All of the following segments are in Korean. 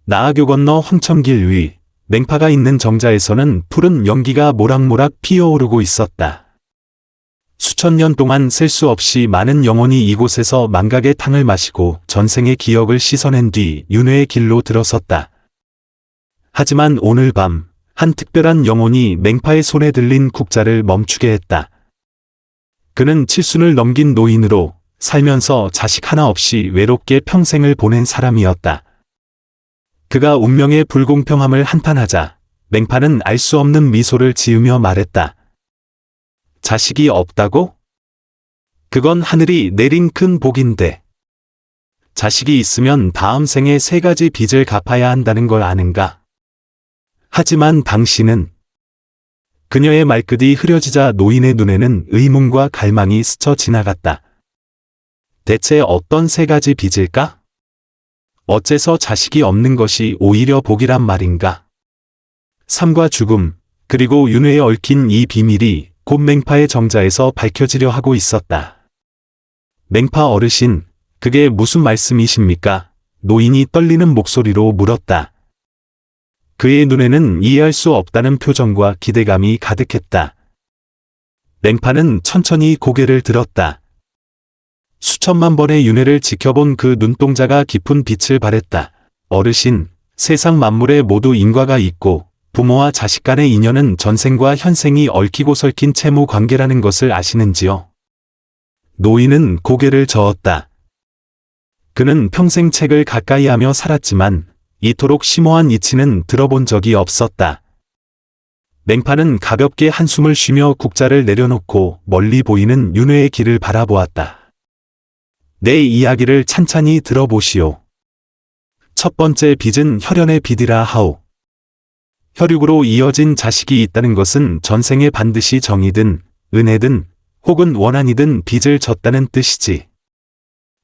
나아교 건너 황천길 위 맹파가 있는 정자에서는 푸른 연기가 모락모락 피어오르고 있었다. 수천 년 동안 셀 수 없이 많은 영혼이 이곳에서 망각의 탕을 마시고 전생의 기억을 씻어낸 뒤 윤회의 길로 들어섰다. 하지만 오늘 밤 한 특별한 영혼이 맹파의 손에 들린 국자를 멈추게 했다. 그는 칠순을 넘긴 노인으로 살면서 자식 하나 없이 외롭게 평생을 보낸 사람이었다. 그가 운명의 불공평함을 한탄하자 맹파는 알 수 없는 미소를 지으며 말했다. 자식이 없다고? 그건 하늘이 내린 큰 복인데. 자식이 있으면 다음 생에 3가지 빚을 갚아야 한다는 걸 아는가? 하지만 당신은. 그녀의 말끝이 흐려지자 노인의 눈에는 의문과 갈망이 스쳐 지나갔다. 대체 어떤 3가지 빚일까? 어째서 자식이 없는 것이 오히려 복이란 말인가? 삶과 죽음, 그리고 윤회에 얽힌 이 비밀이 곧 맹파의 정자에서 밝혀지려 하고 있었다. 맹파 어르신, 그게 무슨 말씀이십니까? 노인이 떨리는 목소리로 물었다. 그의 눈에는 이해할 수 없다는 표정과 기대감이 가득했다. 맹파는 천천히 고개를 들었다. 수천만 번의 윤회를 지켜본 그 눈동자가 깊은 빛을 발했다. 어르신, 세상 만물에 모두 인과가 있고 부모와 자식 간의 인연은 전생과 현생이 얽히고 설킨 채무 관계라는 것을 아시는지요? 노인은 고개를 저었다. 그는 평생 책을 가까이 하며 살았지만 이토록 심오한 이치는 들어본 적이 없었다. 맹파는 가볍게 한숨을 쉬며 국자를 내려놓고 멀리 보이는 윤회의 길을 바라보았다. 내 이야기를 찬찬히 들어보시오. 첫 번째 빚은 혈연의 빚이라 하오. 혈육으로 이어진 자식이 있다는 것은 전생에 반드시 정이든 은혜든 혹은 원한이든 빚을 졌다는 뜻이지.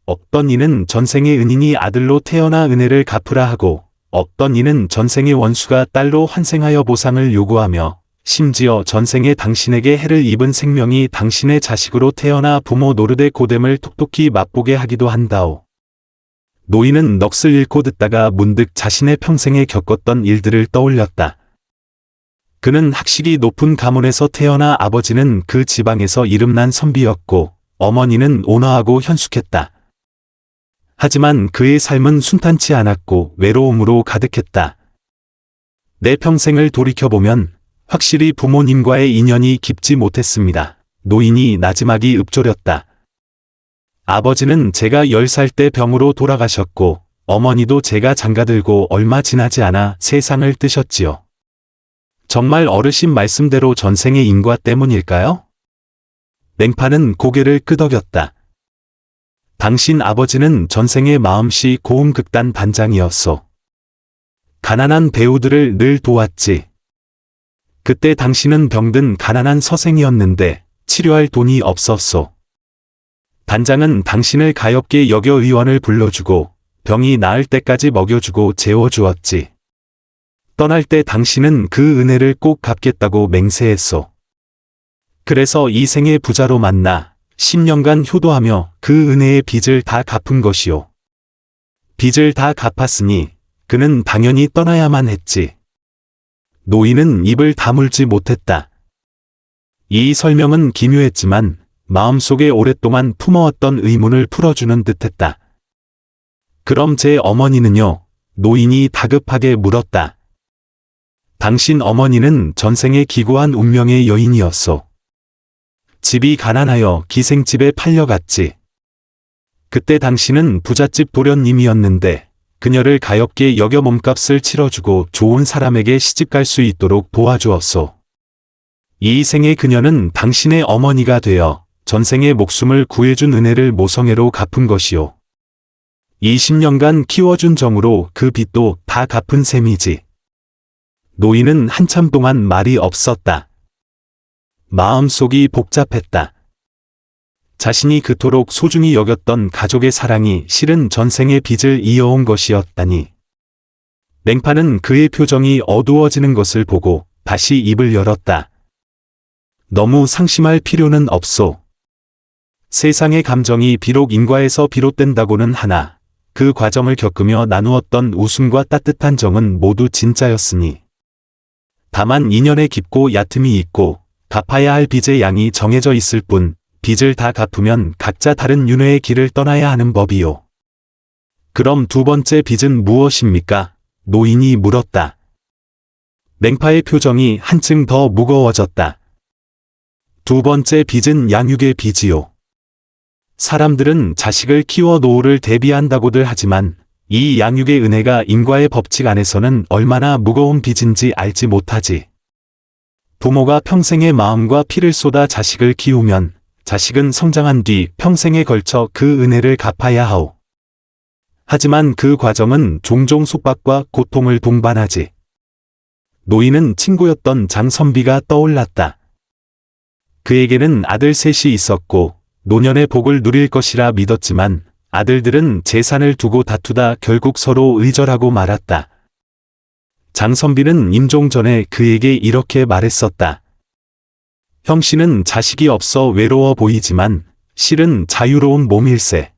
어떤 이는 전생의 은인이 아들로 태어나 은혜를 갚으라 하고 어떤 이는 전생의 원수가 딸로 환생하여 보상을 요구하며 심지어 전생에 당신에게 해를 입은 생명이 당신의 자식으로 태어나 부모 노릇의 고됨을 톡톡히 맛보게 하기도 한다오. 노인은 넋을 잃고 듣다가 문득 자신의 평생에 겪었던 일들을 떠올렸다. 그는 학식이 높은 가문에서 태어나 아버지는 그 지방에서 이름난 선비였고 어머니는 온화하고 현숙했다. 하지만 그의 삶은 순탄치 않았고 외로움으로 가득했다. 내 평생을 돌이켜보면 확실히 부모님과의 인연이 깊지 못했습니다. 노인이 나지막이 읊조렸다. 아버지는 제가 10살 때 병으로 돌아가셨고 어머니도 제가 장가들고 얼마 지나지 않아 세상을 뜨셨지요. 정말 어르신 말씀대로 전생의 인과 때문일까요? 맹파는 고개를 끄덕였다. 당신 아버지는 전생의 마음씨 고음 극단 반장이었소. 가난한 배우들을 늘 도왔지. 그때 당신은 병든 가난한 서생이었는데 치료할 돈이 없었소. 단장은 당신을 가엾게 여겨 의원을 불러주고 병이 나을 때까지 먹여주고 재워주었지. 떠날 때 당신은 그 은혜를 꼭 갚겠다고 맹세했소. 그래서 이 생의 부자로 만나 10년간 효도하며 그 은혜의 빚을 다 갚은 것이오. 빚을 다 갚았으니 그는 당연히 떠나야만 했지. 노인은 입을 다물지 못했다. 이 설명은 기묘했지만 마음속에 오랫동안 품어왔던 의문을 풀어주는 듯했다. 그럼 제 어머니는요? 노인이 다급하게 물었다. 당신 어머니는 전생에 기고한 운명의 여인이었소. 집이 가난하여 기생집에 팔려갔지. 그때 당신은 부잣집 도련님이었는데 그녀를 가엾게 여겨 몸값을 치러주고 좋은 사람에게 시집갈 수 있도록 도와주었소. 이 생에 그녀는 당신의 어머니가 되어 전생의 목숨을 구해준 은혜를 모성애로 갚은 것이오. 20년간 키워준 정으로 그 빚도 다 갚은 셈이지. 노인은 한참 동안 말이 없었다. 마음속이 복잡했다. 자신이 그토록 소중히 여겼던 가족의 사랑이 실은 전생의 빚을 이어온 것이었다니. 맹파는 그의 표정이 어두워지는 것을 보고 다시 입을 열었다. 너무 상심할 필요는 없소. 세상의 감정이 비록 인과에서 비롯된다고는 하나 그 과정을 겪으며 나누었던 웃음과 따뜻한 정은 모두 진짜였으니. 다만 인연에 깊고 얕음이 있고 갚아야 할 빚의 양이 정해져 있을 뿐 빚을 다 갚으면 각자 다른 윤회의 길을 떠나야 하는 법이요. 그럼 두 번째 빚은 무엇입니까? 노인이 물었다. 맹파의 표정이 한층 더 무거워졌다. 두 번째 빚은 양육의 빚이요. 사람들은 자식을 키워 노후를 대비한다고들 하지만 이 양육의 은혜가 인과의 법칙 안에서는 얼마나 무거운 빚인지 알지 못하지. 부모가 평생의 마음과 피를 쏟아 자식을 키우면 자식은 성장한 뒤 평생에 걸쳐 그 은혜를 갚아야 하오. 하지만 그 과정은 종종 속박과 고통을 동반하지. 노인은 친구였던 장선비가 떠올랐다. 그에게는 아들 셋이 있었고 노년의 복을 누릴 것이라 믿었지만 아들들은 재산을 두고 다투다 결국 서로 의절하고 말았다. 장선비는 임종 전에 그에게 이렇게 말했었다. 형씨는 자식이 없어 외로워 보이지만 실은 자유로운 몸일세.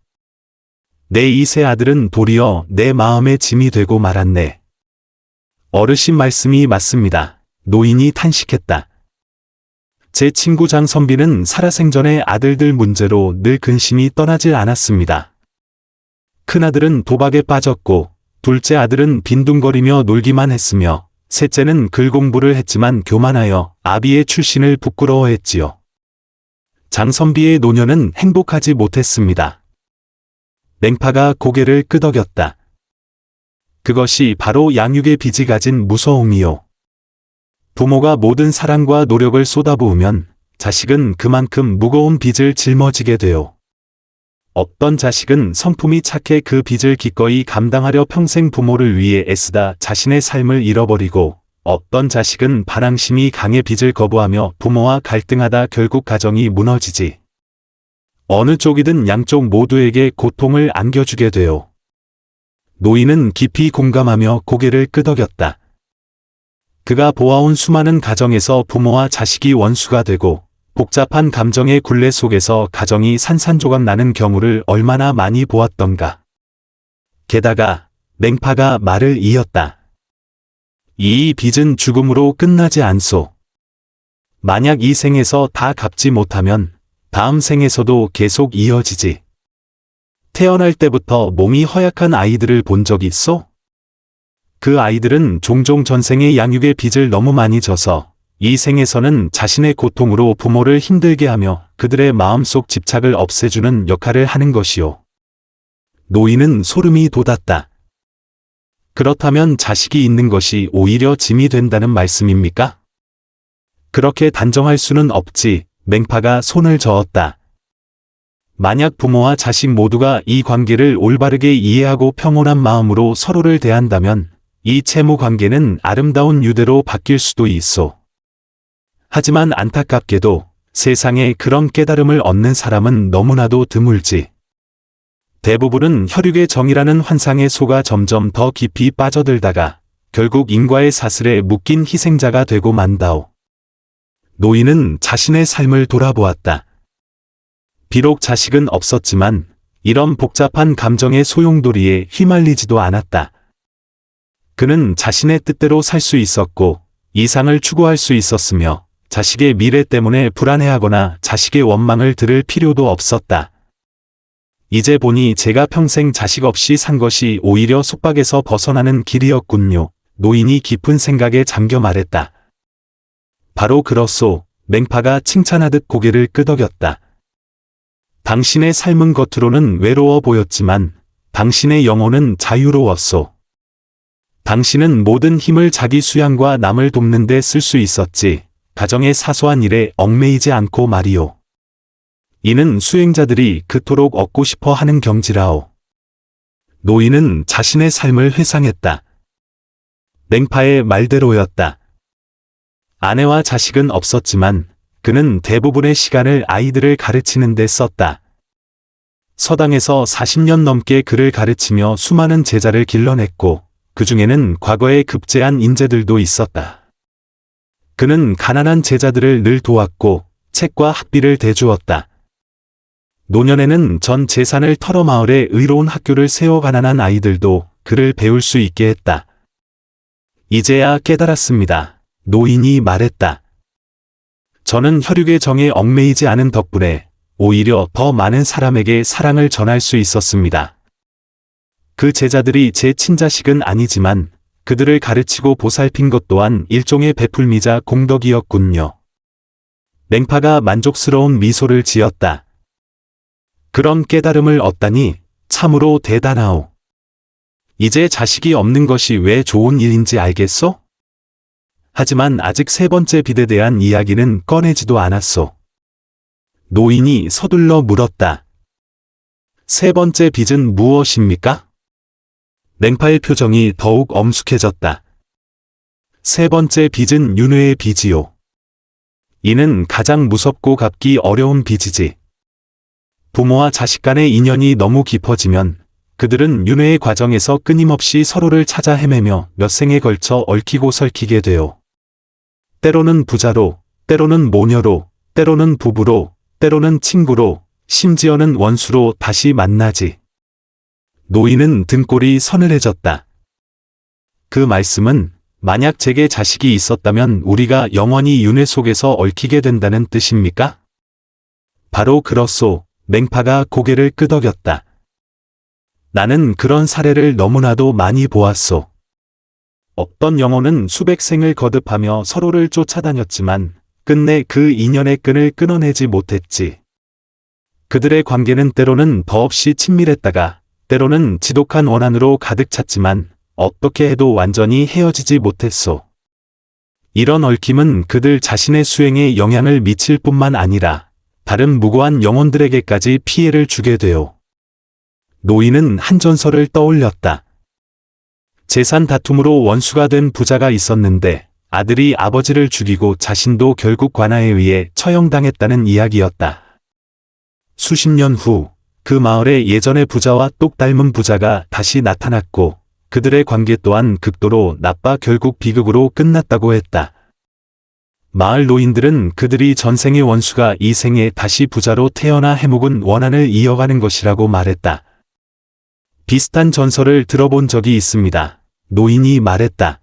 내 이 세 아들은 도리어 내 마음의 짐이 되고 말았네. 어르신 말씀이 맞습니다. 노인이 탄식했다. 제 친구 장선비는 살아생전에 아들들 문제로 늘 근심이 떠나질 않았습니다. 큰아들은 도박에 빠졌고 둘째 아들은 빈둥거리며 놀기만 했으며 셋째는 글 공부를 했지만 교만하여 아비의 출신을 부끄러워했지요. 장선비의 노년은 행복하지 못했습니다. 맹파가 고개를 끄덕였다. 그것이 바로 양육의 빚이 가진 무서움이요. 부모가 모든 사랑과 노력을 쏟아부으면 자식은 그만큼 무거운 빚을 짊어지게 돼요. 어떤 자식은 성품이 착해 그 빚을 기꺼이 감당하려 평생 부모를 위해 애쓰다 자신의 삶을 잃어버리고 어떤 자식은 반항심이 강해 빚을 거부하며 부모와 갈등하다 결국 가정이 무너지지. 어느 쪽이든 양쪽 모두에게 고통을 안겨주게 돼요. 노인은 깊이 공감하며 고개를 끄덕였다. 그가 보아온 수많은 가정에서 부모와 자식이 원수가 되고 복잡한 감정의 굴레 속에서 가정이 산산조각 나는 경우를 얼마나 많이 보았던가. 게다가 맹파가 말을 이었다. 이 빚은 죽음으로 끝나지 않소. 만약 이 생에서 다 갚지 못하면 다음 생에서도 계속 이어지지. 태어날 때부터 몸이 허약한 아이들을 본 적 있소? 그 아이들은 종종 전생의 양육의 빚을 너무 많이 져서 이 생에서는 자신의 고통으로 부모를 힘들게 하며 그들의 마음속 집착을 없애주는 역할을 하는 것이요. 노인은 소름이 돋았다. 그렇다면 자식이 있는 것이 오히려 짐이 된다는 말씀입니까? 그렇게 단정할 수는 없지. 맹파가 손을 저었다. 만약 부모와 자식 모두가 이 관계를 올바르게 이해하고 평온한 마음으로 서로를 대한다면 이 채무 관계는 아름다운 유대로 바뀔 수도 있소. 하지만 안타깝게도 세상에 그런 깨달음을 얻는 사람은 너무나도 드물지. 대부분은 혈육의 정이라는 환상에 속아 점점 더 깊이 빠져들다가 결국 인과의 사슬에 묶인 희생자가 되고 만다오. 노인은 자신의 삶을 돌아보았다. 비록 자식은 없었지만 이런 복잡한 감정의 소용돌이에 휘말리지도 않았다. 그는 자신의 뜻대로 살 수 있었고 이상을 추구할 수 있었으며 자식의 미래 때문에 불안해하거나 자식의 원망을 들을 필요도 없었다. 이제 보니 제가 평생 자식 없이 산 것이 오히려 속박에서 벗어나는 길이었군요. 노인이 깊은 생각에 잠겨 말했다. 바로 그렇소. 맹파가 칭찬하듯 고개를 끄덕였다. 당신의 삶은 겉으로는 외로워 보였지만 당신의 영혼은 자유로웠소. 당신은 모든 힘을 자기 수양과 남을 돕는 데 쓸 수 있었지. 가정의 사소한 일에 얽매이지 않고 말이오. 이는 수행자들이 그토록 얻고 싶어 하는 경지라오. 노인은 자신의 삶을 회상했다. 맹파의 말대로였다. 아내와 자식은 없었지만 그는 대부분의 시간을 아이들을 가르치는 데 썼다. 서당에서 40년 넘게 그를 가르치며 수많은 제자를 길러냈고 그 중에는 과거에 급제한 인재들도 있었다. 그는 가난한 제자들을 늘 도왔고 책과 학비를 대주었다. 노년에는 전 재산을 털어 마을에 의로운 학교를 세워 가난한 아이들도 글을 배울 수 있게 했다. 이제야 깨달았습니다. 노인이 말했다. 저는 혈육의 정에 얽매이지 않은 덕분에 오히려 더 많은 사람에게 사랑을 전할 수 있었습니다. 그 제자들이 제 친자식은 아니지만 그들을 가르치고 보살핀 것 또한 일종의 베풀미자 공덕이었군요. 냉파가 만족스러운 미소를 지었다. 그런 깨달음을 얻다니 참으로 대단하오. 이제 자식이 없는 것이 왜 좋은 일인지 알겠소? 하지만 아직 세 번째 빚에 대한 이야기는 꺼내지도 않았소. 노인이 서둘러 물었다. 세 번째 빚은 무엇입니까? 냉파의 표정이 더욱 엄숙해졌다. 세 번째 빚은 윤회의 빚이요. 이는 가장 무섭고 갚기 어려운 빚이지. 부모와 자식 간의 인연이 너무 깊어지면 그들은 윤회의 과정에서 끊임없이 서로를 찾아 헤매며 몇 생에 걸쳐 얽히고 설키게 돼요. 때로는 부자로, 때로는 모녀로, 때로는 부부로, 때로는 친구로, 심지어는 원수로 다시 만나지. 노인은 등골이 서늘해졌다. 그 말씀은 만약 제게 자식이 있었다면 우리가 영원히 윤회 속에서 얽히게 된다는 뜻입니까? 바로 그렇소. 냉파가 고개를 끄덕였다. 나는 그런 사례를 너무나도 많이 보았소. 어떤 영혼은 수백 생을 거듭하며 서로를 쫓아다녔지만 끝내 그 인연의 끈을 끊어내지 못했지. 그들의 관계는 때로는 더없이 친밀했다가 때로는 지독한 원한으로 가득 찼지만 어떻게 해도 완전히 헤어지지 못했소. 이런 얽힘은 그들 자신의 수행에 영향을 미칠 뿐만 아니라 다른 무고한 영혼들에게까지 피해를 주게 돼요. 노인은 한 전설을 떠올렸다. 재산 다툼으로 원수가 된 부자가 있었는데 아들이 아버지를 죽이고 자신도 결국 관아에 의해 처형당했다는 이야기였다. 수십 년 후 그 마을에 예전의 부자와 똑 닮은 부자가 다시 나타났고 그들의 관계 또한 극도로 나빠 결국 비극으로 끝났다고 했다. 마을 노인들은 그들이 전생의 원수가 이 생에 다시 부자로 태어나 해묵은 원한을 이어가는 것이라고 말했다. 비슷한 전설을 들어본 적이 있습니다. 노인이 말했다.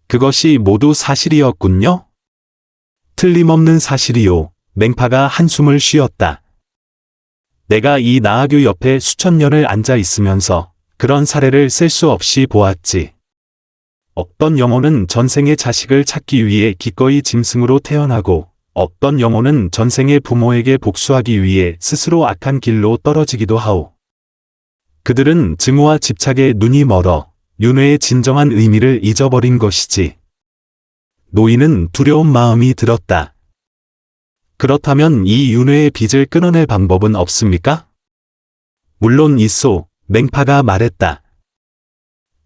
그것이 모두 사실이었군요. 틀림없는 사실이요. 냉파가 한숨을 쉬었다. 내가 이 나아교 옆에 수천 년을 앉아 있으면서 그런 사례를 셀 수 없이 보았지. 어떤 영혼은 전생의 자식을 찾기 위해 기꺼이 짐승으로 태어나고 어떤 영혼은 전생의 부모에게 복수하기 위해 스스로 악한 길로 떨어지기도 하오. 그들은 증오와 집착에 눈이 멀어 윤회의 진정한 의미를 잊어버린 것이지. 노인은 두려운 마음이 들었다. 그렇다면 이 윤회의 빚을 끊어낼 방법은 없습니까? 물론 있소. 냉파가 말했다.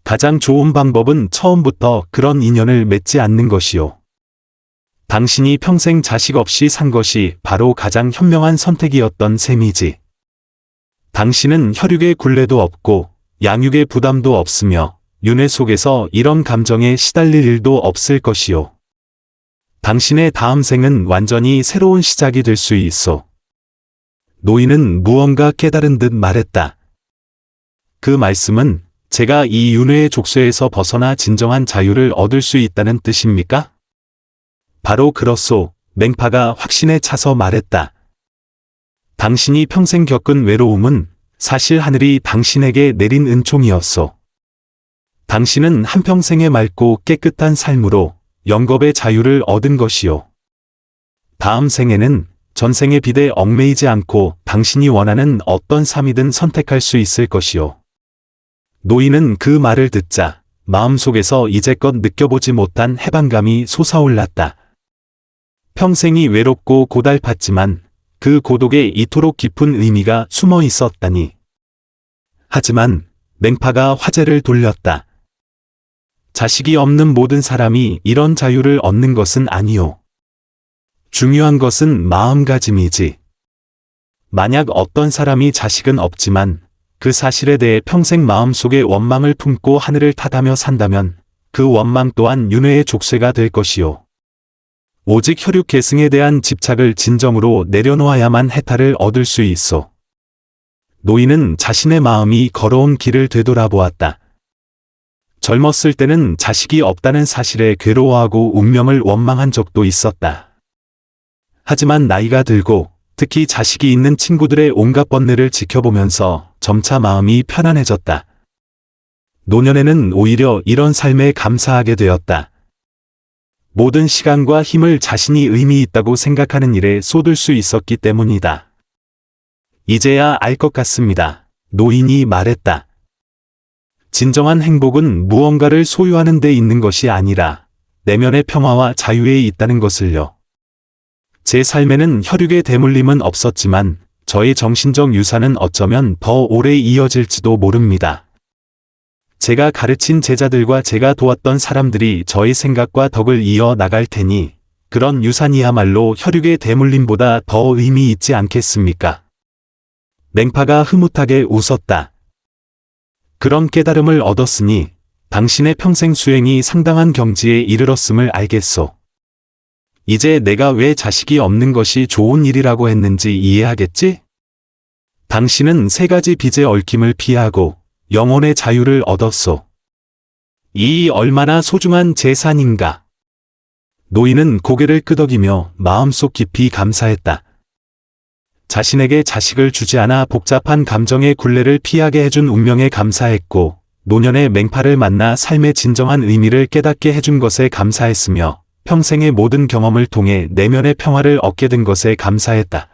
가장 좋은 방법은 처음부터 그런 인연을 맺지 않는 것이요. 당신이 평생 자식 없이 산 것이 바로 가장 현명한 선택이었던 셈이지. 당신은 혈육의 굴레도 없고 양육의 부담도 없으며 윤회 속에서 이런 감정에 시달릴 일도 없을 것이요. 당신의 다음 생은 완전히 새로운 시작이 될 수 있어. 노인은 무언가 깨달은 듯 말했다. 그 말씀은 제가 이 윤회의 족쇄에서 벗어나 진정한 자유를 얻을 수 있다는 뜻입니까? 바로 그렇소. 냉파가 확신에 차서 말했다. 당신이 평생 겪은 외로움은 사실 하늘이 당신에게 내린 은총이었소. 당신은 한평생의 맑고 깨끗한 삶으로 영겁의 자유를 얻은 것이요. 다음 생에는 전생의 빚에 얽매이지 않고 당신이 원하는 어떤 삶이든 선택할 수 있을 것이요. 노인은 그 말을 듣자 마음속에서 이제껏 느껴보지 못한 해방감이 솟아올랐다. 평생이 외롭고 고달팠지만 그 고독에 이토록 깊은 의미가 숨어 있었다니. 하지만 냉파가 화제를 돌렸다. 자식이 없는 모든 사람이 이런 자유를 얻는 것은 아니오. 중요한 것은 마음가짐이지. 만약 어떤 사람이 자식은 없지만 그 사실에 대해 평생 마음속에 원망을 품고 하늘을 탓하며 산다면 그 원망 또한 윤회의 족쇄가 될 것이요. 오직 혈육 계승에 대한 집착을 진정으로 내려놓아야만 해탈을 얻을 수 있어. 노인은 자신의 마음이 걸어온 길을 되돌아보았다. 젊었을 때는 자식이 없다는 사실에 괴로워하고 운명을 원망한 적도 있었다. 하지만 나이가 들고 특히 자식이 있는 친구들의 온갖 번뇌를 지켜보면서 점차 마음이 편안해졌다. 노년에는 오히려 이런 삶에 감사하게 되었다. 모든 시간과 힘을 자신이 의미 있다고 생각하는 일에 쏟을 수 있었기 때문이다. 이제야 알 것 같습니다. 노인이 말했다. 진정한 행복은 무언가를 소유하는 데 있는 것이 아니라 내면의 평화와 자유에 있다는 것을요. 제 삶에는 혈육의 대물림은 없었지만 저의 정신적 유산은 어쩌면 더 오래 이어질지도 모릅니다. 제가 가르친 제자들과 제가 도왔던 사람들이 저의 생각과 덕을 이어 나갈 테니 그런 유산이야말로 혈육의 대물림보다 더 의미 있지 않겠습니까? 맹파가 흐뭇하게 웃었다. 그런 깨달음을 얻었으니 당신의 평생 수행이 상당한 경지에 이르렀음을 알겠소. 이제 내가 왜 자식이 없는 것이 좋은 일이라고 했는지 이해하겠지? 당신은 세 가지 빚의 얽힘을 피하고 영혼의 자유를 얻었소. 이 얼마나 소중한 재산인가. 노인은 고개를 끄덕이며 마음속 깊이 감사했다. 자신에게 자식을 주지 않아 복잡한 감정의 굴레를 피하게 해준 운명에 감사했고 노년의 맹파를 만나 삶의 진정한 의미를 깨닫게 해준 것에 감사했으며 평생의 모든 경험을 통해 내면의 평화를 얻게 된 것에 감사했다.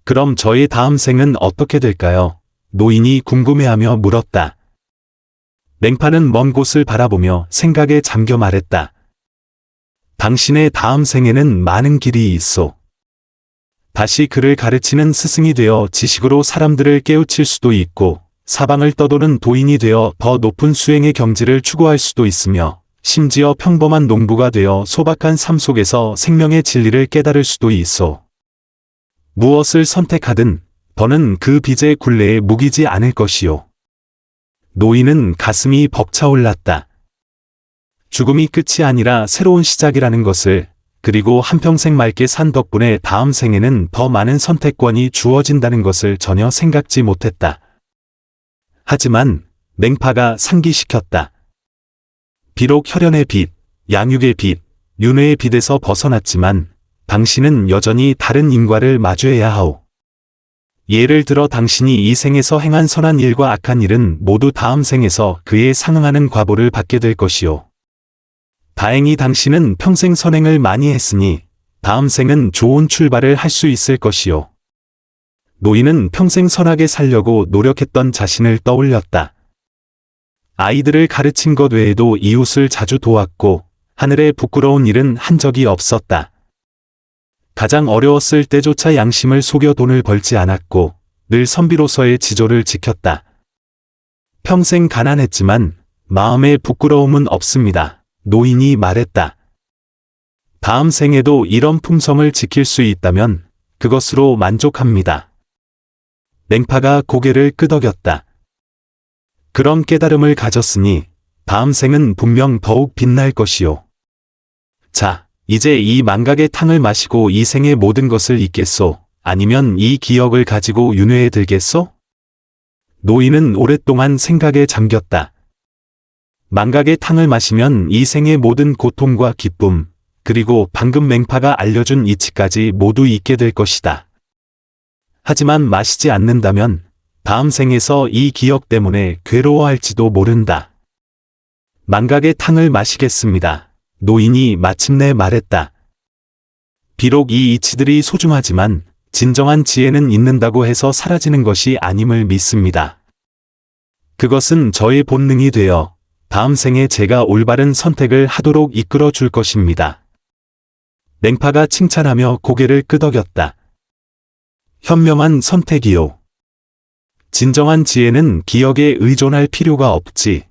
그럼 저의 다음 생은 어떻게 될까요? 노인이 궁금해하며 물었다. 맹파는 먼 곳을 바라보며 생각에 잠겨 말했다. 당신의 다음 생에는 많은 길이 있소. 다시 글을 가르치는 스승이 되어 지식으로 사람들을 깨우칠 수도 있고 사방을 떠도는 도인이 되어 더 높은 수행의 경지를 추구할 수도 있으며 심지어 평범한 농부가 되어 소박한 삶 속에서 생명의 진리를 깨달을 수도 있소. 무엇을 선택하든 더는 그 빚의 굴레에 묵이지 않을 것이요. 노인은 가슴이 벅차올랐다. 죽음이 끝이 아니라 새로운 시작이라는 것을, 그리고 한평생 맑게 산 덕분에 다음 생에는 더 많은 선택권이 주어진다는 것을 전혀 생각지 못했다. 하지만 맹파가 상기시켰다. 비록 혈연의 빚, 양육의 빚, 윤회의 빚에서 벗어났지만 당신은 여전히 다른 인과를 마주해야 하오. 예를 들어 당신이 이 생에서 행한 선한 일과 악한 일은 모두 다음 생에서 그에 상응하는 과보를 받게 될 것이오. 다행히 당신은 평생 선행을 많이 했으니 다음 생은 좋은 출발을 할 수 있을 것이오. 노인은 평생 선하게 살려고 노력했던 자신을 떠올렸다. 아이들을 가르친 것 외에도 이웃을 자주 도왔고 하늘에 부끄러운 일은 한 적이 없었다. 가장 어려웠을 때조차 양심을 속여 돈을 벌지 않았고 늘 선비로서의 지조를 지켰다. 평생 가난했지만 마음에 부끄러움은 없습니다. 노인이 말했다. 다음 생에도 이런 품성을 지킬 수 있다면 그것으로 만족합니다. 맹파가 고개를 끄덕였다. 그런 깨달음을 가졌으니 다음 생은 분명 더욱 빛날 것이요. 자, 이제 이 망각의 탕을 마시고 이 생의 모든 것을 잊겠소? 아니면 이 기억을 가지고 윤회에 들겠소? 노인은 오랫동안 생각에 잠겼다. 망각의 탕을 마시면 이 생의 모든 고통과 기쁨, 그리고 방금 맹파가 알려준 이치까지 모두 잊게 될 것이다. 하지만 마시지 않는다면 다음 생에서 이 기억 때문에 괴로워할지도 모른다. 망각의 탕을 마시겠습니다. 노인이 마침내 말했다. 비록 이 이치들이 소중하지만 진정한 지혜는 잊는다고 해서 사라지는 것이 아님을 믿습니다. 그것은 저의 본능이 되어 다음 생에 제가 올바른 선택을 하도록 이끌어 줄 것입니다. 맹파가 칭찬하며 고개를 끄덕였다. 현명한 선택이요. 진정한 지혜는 기억에 의존할 필요가 없지.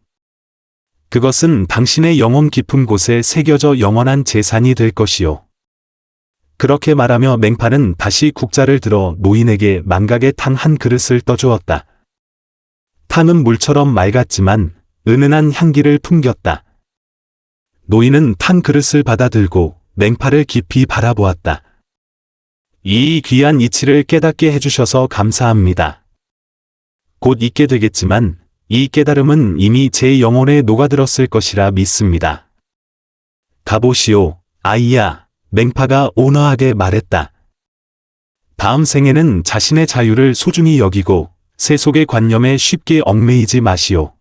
그것은 당신의 영혼 깊은 곳에 새겨져 영원한 재산이 될 것이요. 그렇게 말하며 맹파는 다시 국자를 들어 노인에게 망각의 탕 한 그릇을 떠주었다. 탕은 물처럼 맑았지만 은은한 향기를 풍겼다. 노인은 탕 그릇을 받아들고 맹파를 깊이 바라보았다. 이 귀한 이치를 깨닫게 해주셔서 감사합니다. 곧 잊게 되겠지만 이 깨달음은 이미 제 영혼에 녹아들었을 것이라 믿습니다. 가보시오, 아이야, 맹파가 온화하게 말했다. 다음 생에는 자신의 자유를 소중히 여기고 세속의 관념에 쉽게 얽매이지 마시오.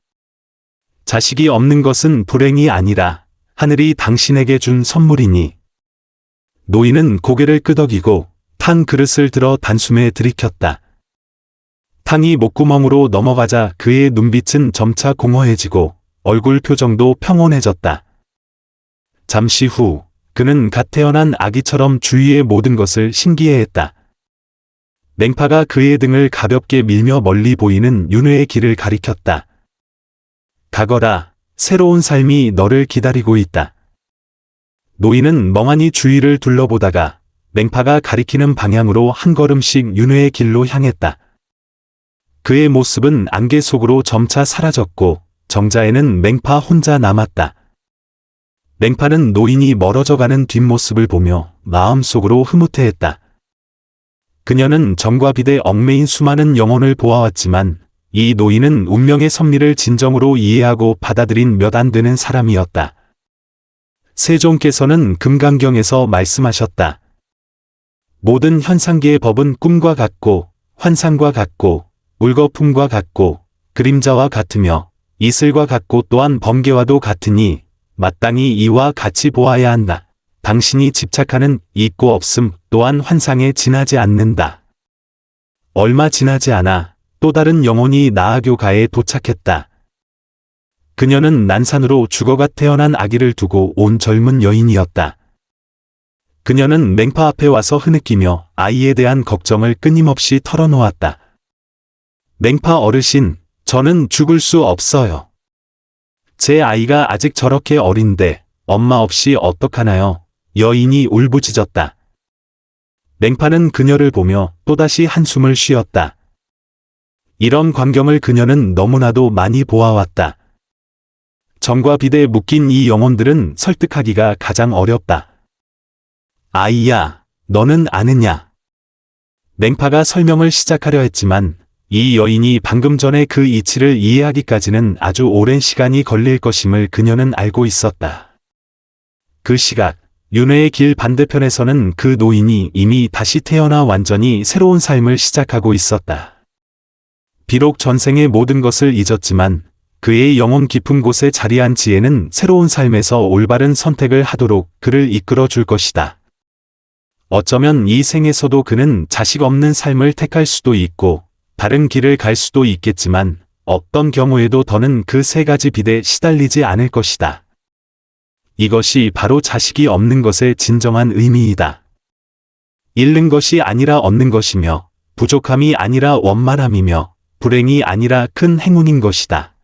자식이 없는 것은 불행이 아니라 하늘이 당신에게 준 선물이니. 노인은 고개를 끄덕이고 탄 그릇을 들어 단숨에 들이켰다. 탕이 목구멍으로 넘어가자 그의 눈빛은 점차 공허해지고 얼굴 표정도 평온해졌다. 잠시 후 그는 갓 태어난 아기처럼 주위의 모든 것을 신기해했다. 맹파가 그의 등을 가볍게 밀며 멀리 보이는 윤회의 길을 가리켰다. 가거라, 새로운 삶이 너를 기다리고 있다. 노인은 멍하니 주위를 둘러보다가 맹파가 가리키는 방향으로 한 걸음씩 윤회의 길로 향했다. 그의 모습은 안개 속으로 점차 사라졌고 정자에는 맹파 혼자 남았다. 맹파는 노인이 멀어져가는 뒷모습을 보며 마음속으로 흐뭇해했다. 그녀는 정과 빛에 얽매인 수많은 영혼을 보아왔지만 이 노인은 운명의 섭리를 진정으로 이해하고 받아들인 몇 안 되는 사람이었다. 세종께서는 금강경에서 말씀하셨다. 모든 현상계의 법은 꿈과 같고 환상과 같고 울거품과 같고 그림자와 같으며 이슬과 같고 또한 번개와도 같으니 마땅히 이와 같이 보아야 한다. 당신이 집착하는 있고 없음 또한 환상에 지나지 않는다. 얼마 지나지 않아 또 다른 영혼이 나아교가에 도착했다. 그녀는 난산으로 죽어가 태어난 아기를 두고 온 젊은 여인이었다. 그녀는 맹파 앞에 와서 흐느끼며 아이에 대한 걱정을 끊임없이 털어놓았다. 맹파 어르신, 저는 죽을 수 없어요. 제 아이가 아직 저렇게 어린데 엄마 없이 어떡하나요? 여인이 울부짖었다. 맹파는 그녀를 보며 또다시 한숨을 쉬었다. 이런 광경을 그녀는 너무나도 많이 보아왔다. 정과 빛에 묶인 이 영혼들은 설득하기가 가장 어렵다. 아이야, 너는 아느냐? 맹파가 설명을 시작하려 했지만 이 여인이 방금 전에 그 이치를 이해하기까지는 아주 오랜 시간이 걸릴 것임을 그녀는 알고 있었다. 그 시각, 윤회의 길 반대편에서는 그 노인이 이미 다시 태어나 완전히 새로운 삶을 시작하고 있었다. 비록 전생의 모든 것을 잊었지만 그의 영혼 깊은 곳에 자리한 지혜는 새로운 삶에서 올바른 선택을 하도록 그를 이끌어 줄 것이다. 어쩌면 이 생에서도 그는 자식 없는 삶을 택할 수도 있고 다른 길을 갈 수도 있겠지만 어떤 경우에도 더는 그 세 가지 빛에 시달리지 않을 것이다. 이것이 바로 자식이 없는 것의 진정한 의미이다. 잃는 것이 아니라 얻는 것이며 부족함이 아니라 원만함이며 불행이 아니라 큰 행운인 것이다.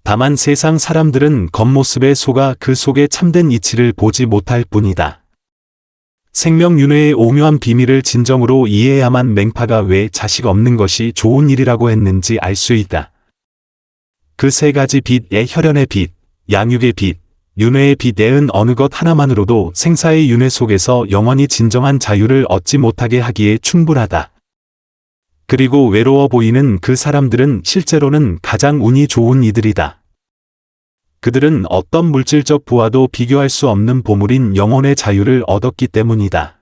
다만 세상 사람들은 겉모습에 속아 그 속에 참된 이치를 보지 못할 뿐이다. 생명윤회의 오묘한 비밀을 진정으로 이해해야만 맹파가 왜 자식 없는 것이 좋은 일이라고 했는지 알 수 있다. 그 세 가지 빛의 혈연의 빛, 양육의 빛, 윤회의 빛에은 어느 것 하나만으로도 생사의 윤회 속에서 영원히 진정한 자유를 얻지 못하게 하기에 충분하다. 그리고 외로워 보이는 그 사람들은 실제로는 가장 운이 좋은 이들이다. 그들은 어떤 물질적 부와도 비교할 수 없는 보물인 영혼의 자유를 얻었기 때문이다.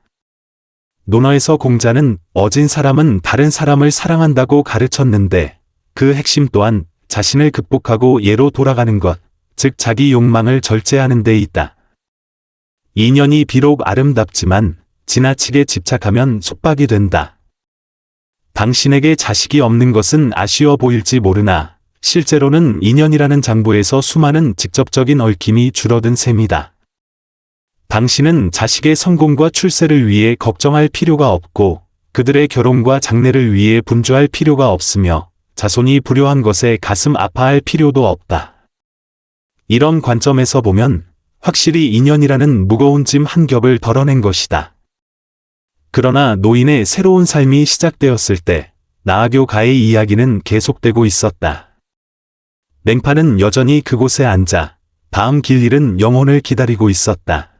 논어에서 공자는 어진 사람은 다른 사람을 사랑한다고 가르쳤는데 그 핵심 또한 자신을 극복하고 예로 돌아가는 것, 즉 자기 욕망을 절제하는 데 있다. 인연이 비록 아름답지만 지나치게 집착하면 속박이 된다. 당신에게 자식이 없는 것은 아쉬워 보일지 모르나 실제로는 인연이라는 장부에서 수많은 직접적인 얽힘이 줄어든 셈이다. 당신은 자식의 성공과 출세를 위해 걱정할 필요가 없고 그들의 결혼과 장래를 위해 분주할 필요가 없으며 자손이 불효한 것에 가슴 아파할 필요도 없다. 이런 관점에서 보면 확실히 인연이라는 무거운 짐 한 겹을 덜어낸 것이다. 그러나 노인의 새로운 삶이 시작되었을 때 나아교가의 이야기는 계속되고 있었다. 맹파는 여전히 그곳에 앉아 다음 길 잃은 영혼을 기다리고 있었다.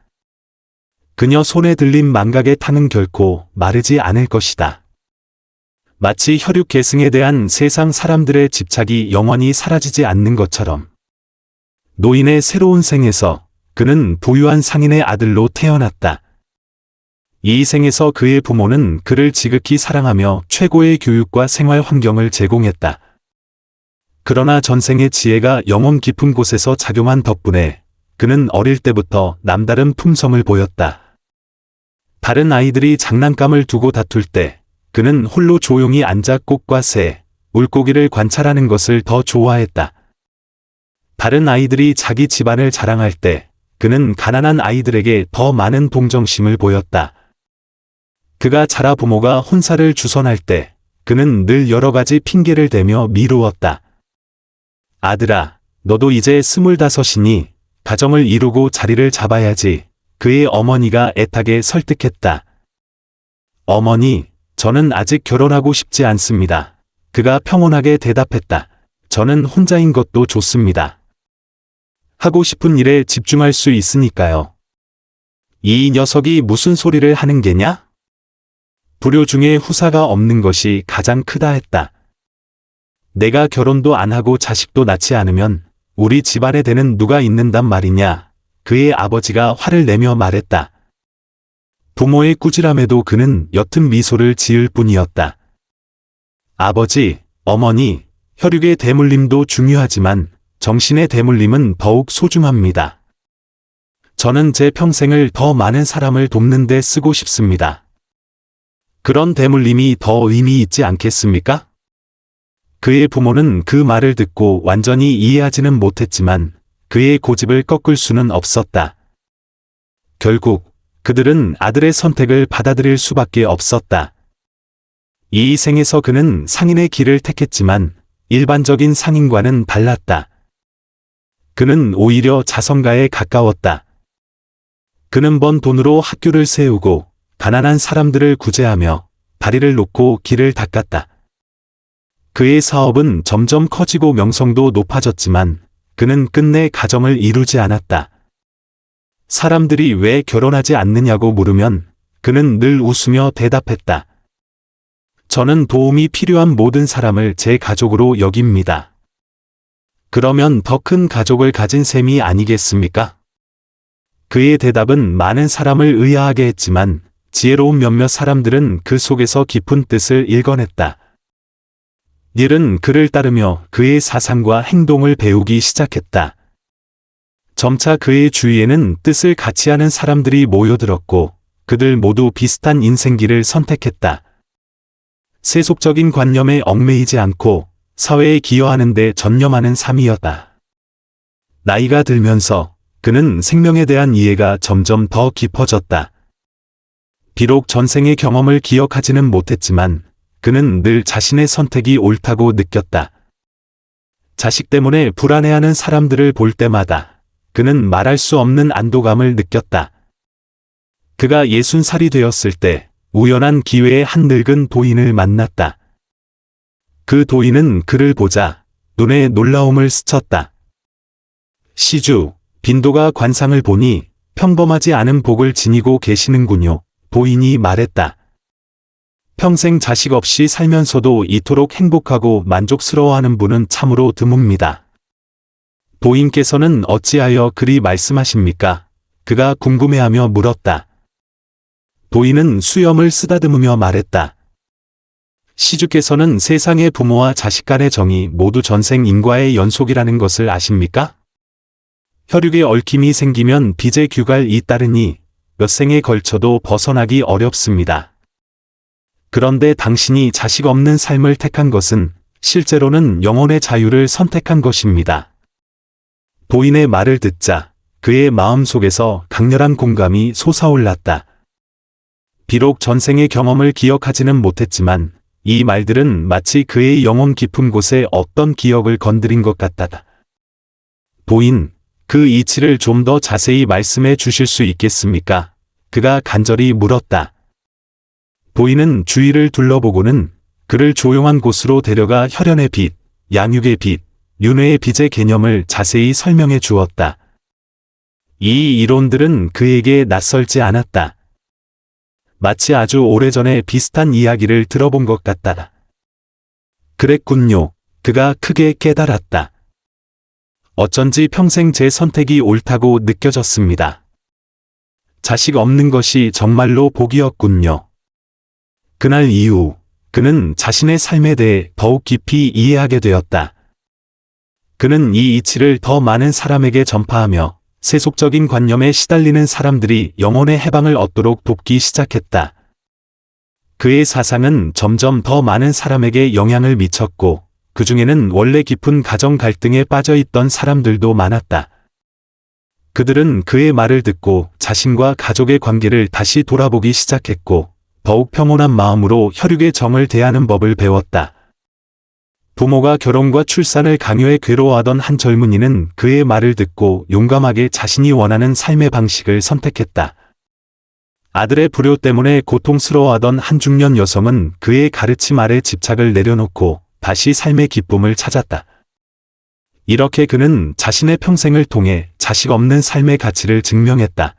그녀 손에 들린 망각의 탕은 결코 마르지 않을 것이다. 마치 혈육 계승에 대한 세상 사람들의 집착이 영원히 사라지지 않는 것처럼 노인의 새로운 생에서 그는 부유한 상인의 아들로 태어났다. 이 생에서 그의 부모는 그를 지극히 사랑하며 최고의 교육과 생활 환경을 제공했다. 그러나 전생의 지혜가 영혼 깊은 곳에서 작용한 덕분에 그는 어릴 때부터 남다른 품성을 보였다. 다른 아이들이 장난감을 두고 다툴 때 그는 홀로 조용히 앉아 꽃과 새, 물고기를 관찰하는 것을 더 좋아했다. 다른 아이들이 자기 집안을 자랑할 때 그는 가난한 아이들에게 더 많은 동정심을 보였다. 그가 자라 부모가 혼사를 주선할 때 그는 늘 여러 가지 핑계를 대며 미루었다. 아들아, 너도 이제 25이니 가정을 이루고 자리를 잡아야지. 그의 어머니가 애타게 설득했다. 어머니, 저는 아직 결혼하고 싶지 않습니다. 그가 평온하게 대답했다. 저는 혼자인 것도 좋습니다. 하고 싶은 일에 집중할 수 있으니까요. 이 녀석이 무슨 소리를 하는 게냐? 불효 중에 후사가 없는 것이 가장 크다 했다. 내가 결혼도 안 하고 자식도 낳지 않으면 우리 집안에 대는 누가 있는단 말이냐? 그의 아버지가 화를 내며 말했다. 부모의 꾸지람에도 그는 옅은 미소를 지을 뿐이었다. 아버지, 어머니, 혈육의 대물림도 중요하지만 정신의 대물림은 더욱 소중합니다. 저는 제 평생을 더 많은 사람을 돕는 데 쓰고 싶습니다. 그런 대물림이 더 의미 있지 않겠습니까? 그의 부모는 그 말을 듣고 완전히 이해하지는 못했지만 그의 고집을 꺾을 수는 없었다. 결국 그들은 아들의 선택을 받아들일 수밖에 없었다. 이 생에서 그는 상인의 길을 택했지만 일반적인 상인과는 달랐다. 그는 오히려 자선가에 가까웠다. 그는 번 돈으로 학교를 세우고 가난한 사람들을 구제하며 다리를 놓고 길을 닦았다. 그의 사업은 점점 커지고 명성도 높아졌지만 그는 끝내 가정을 이루지 않았다. 사람들이 왜 결혼하지 않느냐고 물으면 그는 늘 웃으며 대답했다. 저는 도움이 필요한 모든 사람을 제 가족으로 여깁니다. 그러면 더 큰 가족을 가진 셈이 아니겠습니까? 그의 대답은 많은 사람을 의아하게 했지만 지혜로운 몇몇 사람들은 그 속에서 깊은 뜻을 읽어냈다. 닐은 그를 따르며 그의 사상과 행동을 배우기 시작했다. 점차 그의 주위에는 뜻을 같이 하는 사람들이 모여들었고 그들 모두 비슷한 인생길을 선택했다. 세속적인 관념에 얽매이지 않고 사회에 기여하는 데 전념하는 삶이었다. 나이가 들면서 그는 생명에 대한 이해가 점점 더 깊어졌다. 비록 전생의 경험을 기억하지는 못했지만 그는 늘 자신의 선택이 옳다고 느꼈다. 자식 때문에 불안해하는 사람들을 볼 때마다 그는 말할 수 없는 안도감을 느꼈다. 그가 60살이 되었을 때 우연한 기회에 한 늙은 도인을 만났다. 그 도인은 그를 보자 눈에 놀라움을 스쳤다. 시주, 빈도가 관상을 보니 평범하지 않은 복을 지니고 계시는군요. 도인이 말했다. 평생 자식 없이 살면서도 이토록 행복하고 만족스러워하는 분은 참으로 드뭅니다. 도인께서는 어찌하여 그리 말씀하십니까? 그가 궁금해하며 물었다. 도인은 수염을 쓰다듬으며 말했다. 시주께서는 세상의 부모와 자식 간의 정이 모두 전생 인과의 연속이라는 것을 아십니까? 혈육에 얽힘이 생기면 빚의 규갈이 따르니 몇 생에 걸쳐도 벗어나기 어렵습니다. 그런데 당신이 자식 없는 삶을 택한 것은 실제로는 영혼의 자유를 선택한 것입니다. 도인의 말을 듣자 그의 마음속에서 강렬한 공감이 솟아올랐다. 비록 전생의 경험을 기억하지는 못했지만 이 말들은 마치 그의 영혼 깊은 곳에 어떤 기억을 건드린 것 같다. 도인, 그 이치를 좀 더 자세히 말씀해 주실 수 있겠습니까? 그가 간절히 물었다. 도인은 주위를 둘러보고는 그를 조용한 곳으로 데려가 혈연의 빛, 양육의 빛, 윤회의 빛의 개념을 자세히 설명해 주었다. 이 이론들은 그에게 낯설지 않았다. 마치 아주 오래전에 비슷한 이야기를 들어본 것 같다. 그랬군요. 그가 크게 깨달았다. 어쩐지 평생 제 선택이 옳다고 느껴졌습니다. 자식 없는 것이 정말로 복이었군요. 그날 이후 그는 자신의 삶에 대해 더욱 깊이 이해하게 되었다. 그는 이 이치를 더 많은 사람에게 전파하며 세속적인 관념에 시달리는 사람들이 영혼의 해방을 얻도록 돕기 시작했다. 그의 사상은 점점 더 많은 사람에게 영향을 미쳤고, 그 중에는 원래 깊은 가정 갈등에 빠져 있던 사람들도 많았다. 그들은 그의 말을 듣고 자신과 가족의 관계를 다시 돌아보기 시작했고, 더욱 평온한 마음으로 혈육의 정을 대하는 법을 배웠다. 부모가 결혼과 출산을 강요해 괴로워하던 한 젊은이는 그의 말을 듣고 용감하게 자신이 원하는 삶의 방식을 선택했다. 아들의 불효 때문에 고통스러워하던 한 중년 여성은 그의 가르침 아래 집착을 내려놓고 다시 삶의 기쁨을 찾았다. 이렇게 그는 자신의 평생을 통해 자식 없는 삶의 가치를 증명했다.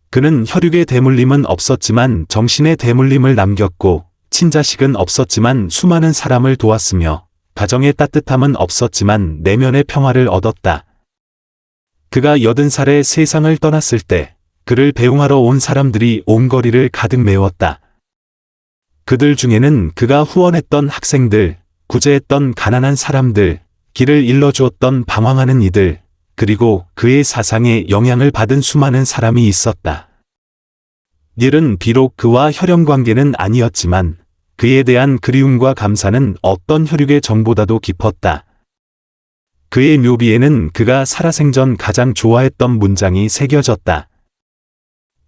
그는 혈육의 대물림은 없었지만 정신의 대물림을 남겼고, 친자식은 없었지만 수많은 사람을 도왔으며, 가정의 따뜻함은 없었지만 내면의 평화를 얻었다. 그가 80살에 세상을 떠났을 때 그를 배웅하러 온 사람들이 온 거리를 가득 메웠다. 그들 중에는 그가 후원했던 학생들, 구제했던 가난한 사람들, 길을 일러주었던 방황하는 이들, 그리고 그의 사상에 영향을 받은 수많은 사람이 있었다. 일은 비록 그와 혈연 관계는 아니었지만 그에 대한 그리움과 감사는 어떤 혈육의 정보다도 깊었다. 그의 묘비에는 그가 살아생전 가장 좋아했던 문장이 새겨졌다.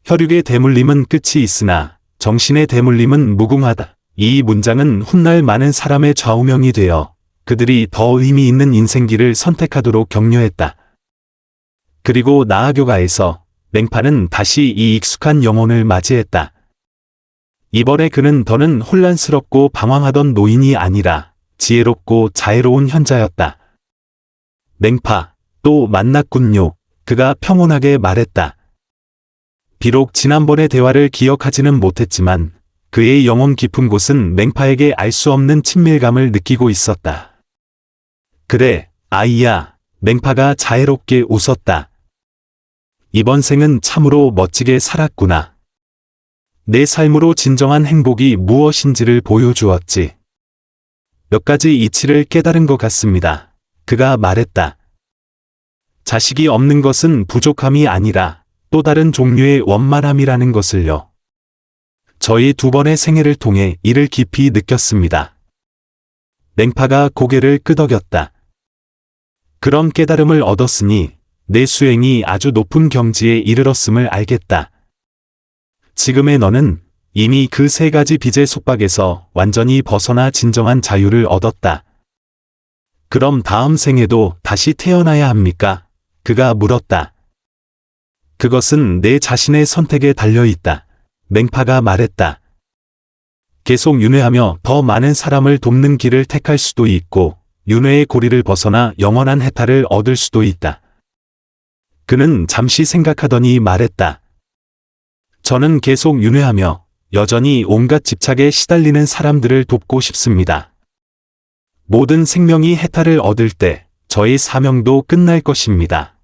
혈육의 대물림은 끝이 있으나 정신의 대물림은 무궁하다. 이 문장은 훗날 많은 사람의 좌우명이 되어 그들이 더 의미 있는 인생길을 선택하도록 격려했다. 그리고 나아교가에서 맹파는 다시 이 익숙한 영혼을 맞이했다. 이번에 그는 더는 혼란스럽고 방황하던 노인이 아니라 지혜롭고 자애로운 현자였다. 맹파, 또 만났군요. 그가 평온하게 말했다. 비록 지난번의 대화를 기억하지는 못했지만 그의 영혼 깊은 곳은 맹파에게 알 수 없는 친밀감을 느끼고 있었다. 그래, 아이야. 맹파가 자애롭게 웃었다. 이번 생은 참으로 멋지게 살았구나. 내 삶으로 진정한 행복이 무엇인지를 보여주었지. 몇 가지 이치를 깨달은 것 같습니다. 그가 말했다. 자식이 없는 것은 부족함이 아니라 또 다른 종류의 원만함이라는 것을요. 저희 2번의 생애를 통해 이를 깊이 느꼈습니다. 맹파가 고개를 끄덕였다. 그런 깨달음을 얻었으니 내 수행이 아주 높은 경지에 이르렀음을 알겠다. 지금의 너는 이미 그 3가지 빚의 속박에서 완전히 벗어나 진정한 자유를 얻었다. 그럼 다음 생에도 다시 태어나야 합니까? 그가 물었다. 그것은 내 자신의 선택에 달려있다. 맹파가 말했다. 계속 윤회하며 더 많은 사람을 돕는 길을 택할 수도 있고, 윤회의 고리를 벗어나 영원한 해탈을 얻을 수도 있다. 그는 잠시 생각하더니 말했다. 저는 계속 윤회하며 여전히 온갖 집착에 시달리는 사람들을 돕고 싶습니다. 모든 생명이 해탈을 얻을 때 저의 사명도 끝날 것입니다.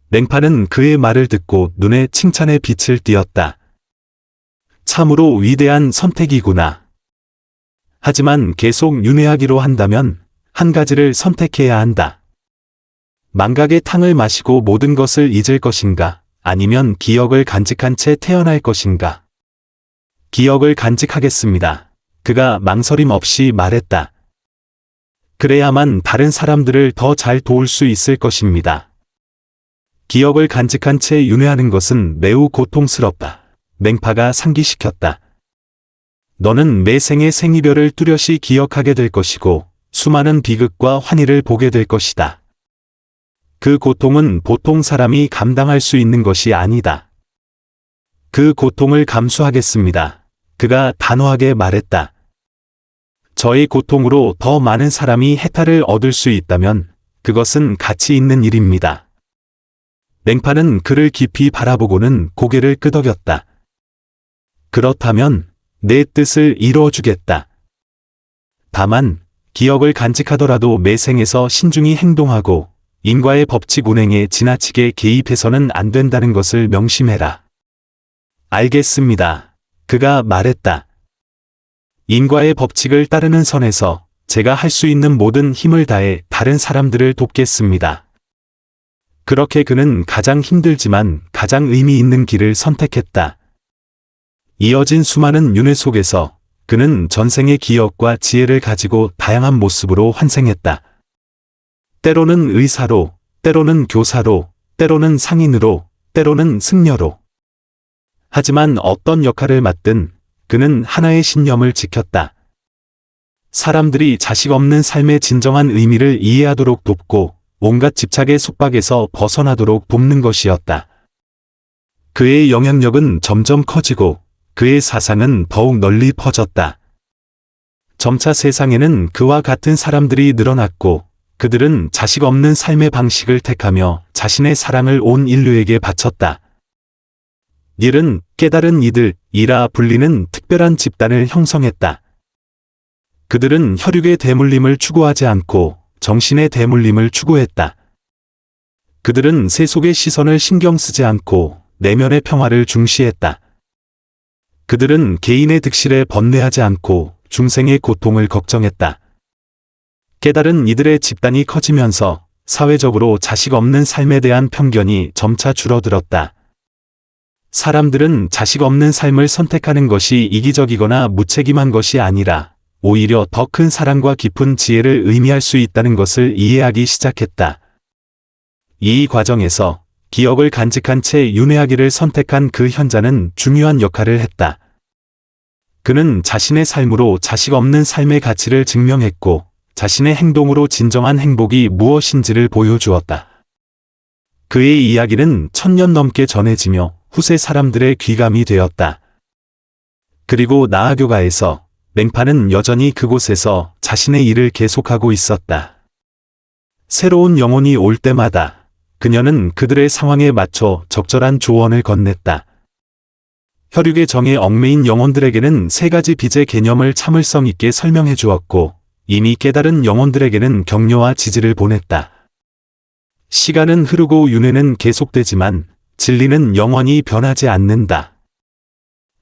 맹파는 그의 말을 듣고 눈에 칭찬의 빛을 띄었다. 참으로 위대한 선택이구나. 하지만 계속 윤회하기로 한다면 한 가지를 선택해야 한다. 망각의 탕을 마시고 모든 것을 잊을 것인가, 아니면 기억을 간직한 채 태어날 것인가. 기억을 간직하겠습니다. 그가 망설임 없이 말했다. 그래야만 다른 사람들을 더 잘 도울 수 있을 것입니다. 기억을 간직한 채 윤회하는 것은 매우 고통스럽다. 맹파가 상기시켰다. 너는 매 생의 생이별을 뚜렷이 기억하게 될 것이고 수많은 비극과 환희를 보게 될 것이다. 그 고통은 보통 사람이 감당할 수 있는 것이 아니다. 그 고통을 감수하겠습니다. 그가 단호하게 말했다. 저의 고통으로 더 많은 사람이 해탈을 얻을 수 있다면 그것은 가치 있는 일입니다. 맹파는 그를 깊이 바라보고는 고개를 끄덕였다. 그렇다면 내 뜻을 이루어주겠다. 다만 기억을 간직하더라도 매생에서 신중히 행동하고 인과의 법칙 운행에 지나치게 개입해서는 안 된다는 것을 명심해라. 알겠습니다. 그가 말했다. 인과의 법칙을 따르는 선에서 제가 할 수 있는 모든 힘을 다해 다른 사람들을 돕겠습니다. 그렇게 그는 가장 힘들지만 가장 의미 있는 길을 선택했다. 이어진 수많은 윤회 속에서 그는 전생의 기억과 지혜를 가지고 다양한 모습으로 환생했다. 때로는 의사로, 때로는 교사로, 때로는 상인으로, 때로는 승려로. 하지만 어떤 역할을 맡든 그는 하나의 신념을 지켰다. 사람들이 자식 없는 삶의 진정한 의미를 이해하도록 돕고 온갖 집착의 속박에서 벗어나도록 돕는 것이었다. 그의 영향력은 점점 커지고 그의 사상은 더욱 널리 퍼졌다. 점차 세상에는 그와 같은 사람들이 늘어났고 그들은 자식 없는 삶의 방식을 택하며 자신의 사랑을 온 인류에게 바쳤다. 일은 깨달은 이들이라 불리는 특별한 집단을 형성했다. 그들은 혈육의 대물림을 추구하지 않고 정신의 대물림을 추구했다. 그들은 세속의 시선을 신경 쓰지 않고 내면의 평화를 중시했다. 그들은 개인의 득실에 번뇌하지 않고 중생의 고통을 걱정했다. 깨달은 이들의 집단이 커지면서 사회적으로 자식 없는 삶에 대한 편견이 점차 줄어들었다. 사람들은 자식 없는 삶을 선택하는 것이 이기적이거나 무책임한 것이 아니라 오히려 더 큰 사랑과 깊은 지혜를 의미할 수 있다는 것을 이해하기 시작했다. 이 과정에서 기억을 간직한 채 윤회하기를 선택한 그 현자는 중요한 역할을 했다. 그는 자신의 삶으로 자식 없는 삶의 가치를 증명했고 자신의 행동으로 진정한 행복이 무엇인지를 보여주었다. 그의 이야기는 1000년 넘게 전해지며 후세 사람들의 귀감이 되었다. 그리고 나아교가에서 맹파는 여전히 그곳에서 자신의 일을 계속하고 있었다. 새로운 영혼이 올 때마다 그녀는 그들의 상황에 맞춰 적절한 조언을 건넸다. 혈육의 정에 얽매인 영혼들에게는 3가지 빚의 개념을 참을성 있게 설명해 주었고 이미 깨달은 영혼들에게는 격려와 지지를 보냈다. 시간은 흐르고 윤회는 계속되지만 진리는 영원히 변하지 않는다.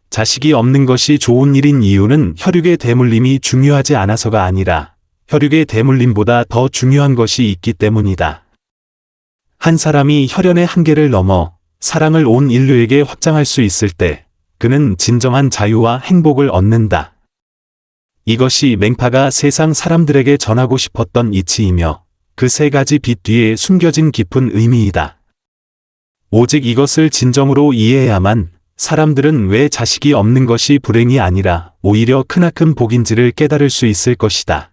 자식이 없는 것이 좋은 일인 이유는 혈육의 대물림이 중요하지 않아서가 아니라 혈육의 대물림보다 더 중요한 것이 있기 때문이다. 한 사람이 혈연의 한계를 넘어 사랑을 온 인류에게 확장할 수 있을 때 그는 진정한 자유와 행복을 얻는다. 이것이 맹파가 세상 사람들에게 전하고 싶었던 이치이며 그 3가지 빛 뒤에 숨겨진 깊은 의미이다. 오직 이것을 진정으로 이해해야만 사람들은 왜 자식이 없는 것이 불행이 아니라 오히려 크나큰 복인지를 깨달을 수 있을 것이다.